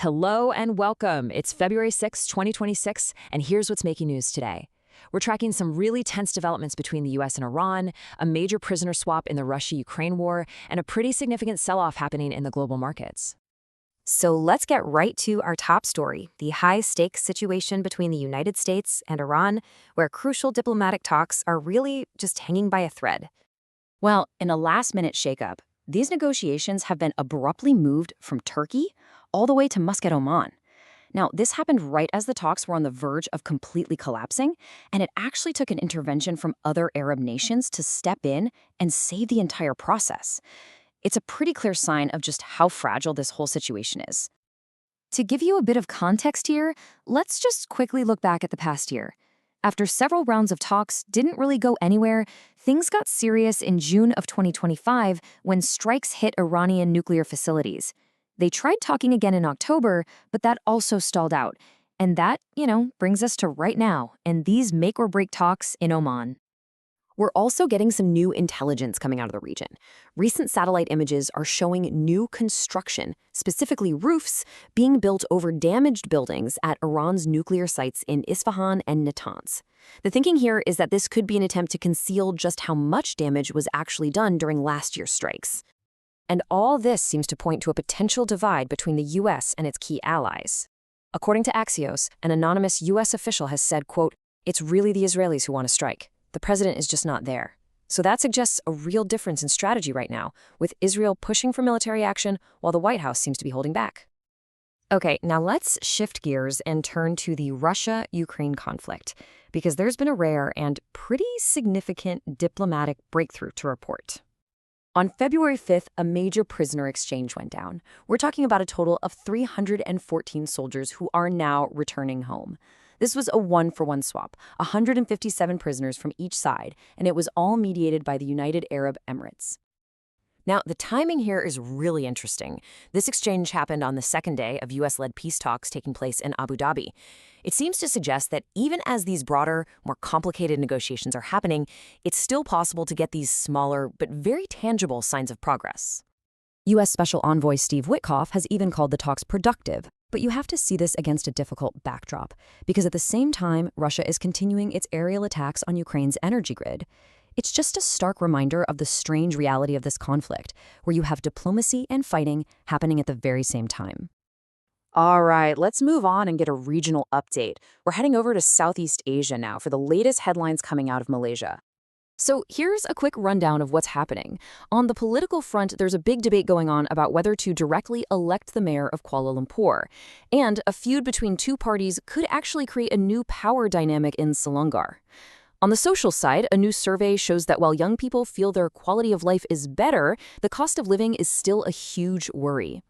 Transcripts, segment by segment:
Hello and welcome. It's February 6, 2026, and here's what's making news today. We're tracking some really tense developments between the US and Iran, a major prisoner swap in the Russia-Ukraine war, and a pretty significant sell-off happening in the global markets. So let's get right to our top story, the high-stakes situation between the United States and Iran, where crucial diplomatic talks are really just hanging by a thread. Well, in a last-minute shakeup, these negotiations have been abruptly moved from Turkey all the way to Muscat, Oman. Now, this happened right as the talks were on the verge of completely collapsing, and it actually took an intervention from other Arab nations to step in and save the entire process. It's a pretty clear sign of just how fragile this whole situation is. To give you a bit of context here, let's just quickly look back at the past year. After several rounds of talks didn't really go anywhere, things got serious in June of 2025 when strikes hit Iranian nuclear facilities. They tried talking again in October, but that also stalled out. And that, brings us to right now and these make-or-break talks in Oman. We're also getting some new intelligence coming out of the region. Recent satellite images are showing new construction, specifically roofs, being built over damaged buildings at Iran's nuclear sites in Isfahan and Natanz. The thinking here is that this could be an attempt to conceal just how much damage was actually done during last year's strikes. And all this seems to point to a potential divide between the US and its key allies. According to Axios, an anonymous US official has said, quote, "It's really the Israelis who want to strike. The president is just not there." So that suggests a real difference in strategy right now, with Israel pushing for military action while the White House seems to be holding back. Okay, now let's shift gears and turn to the Russia-Ukraine conflict, because there's been a rare and pretty significant diplomatic breakthrough to report. On February 5th, a major prisoner exchange went down. We're talking about a total of 314 soldiers who are now returning home. This was a one-for-one swap, 157 prisoners from each side, and it was all mediated by the United Arab Emirates. Now, the timing here is really interesting. This exchange happened on the second day of US-led peace talks taking place in Abu Dhabi. It seems to suggest that even as these broader, more complicated negotiations are happening, it's still possible to get these smaller but very tangible signs of progress. U.S. Special Envoy Steve Witkoff has even called the talks productive, but you have to see this against a difficult backdrop, because at the same time, Russia is continuing its aerial attacks on Ukraine's energy grid. It's just a stark reminder of the strange reality of this conflict, where you have diplomacy and fighting happening at the very same time. All right, let's move on and get a regional update. We're heading over to Southeast Asia now for the latest headlines coming out of Malaysia. So here's a quick rundown of what's happening. On the political front, there's a big debate going on about whether to directly elect the mayor of Kuala Lumpur. And a feud between two parties could actually create a new power dynamic in Selangor. On the social side, a new survey shows that while young people feel their quality of life is better, the cost of living is still a huge worry.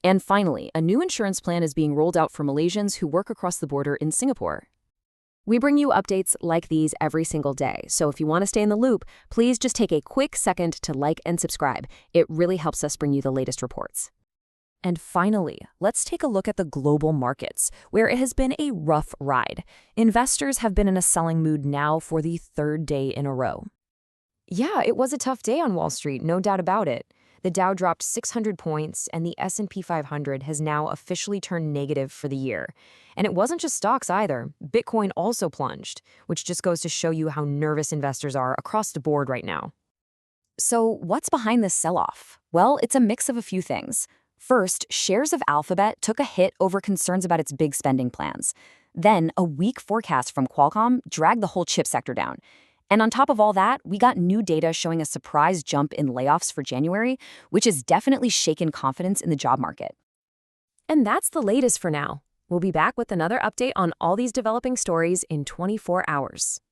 And finally, a new insurance plan is being rolled out for Malaysians who work across the border in Singapore. We bring you updates like these every single day, so if you want to stay in the loop, please just take a quick second to like and subscribe. It really helps us bring you the latest reports. And finally, let's take a look at the global markets, where it has been a rough ride. Investors have been in a selling mood now for the third day in a row. Yeah, it was a tough day on Wall Street, no doubt about it. The Dow dropped 600 points, and the S&P 500 has now officially turned negative for the year. And it wasn't just stocks either. Bitcoin also plunged, which just goes to show you how nervous investors are across the board right now. So what's behind this sell-off? Well, it's a mix of a few things. First, shares of Alphabet took a hit over concerns about its big spending plans. Then, a weak forecast from Qualcomm dragged the whole chip sector down. And on top of all that, we got new data showing a surprise jump in layoffs for January, which has definitely shaken confidence in the job market. And that's the latest for now. We'll be back with another update on all these developing stories in 24 hours.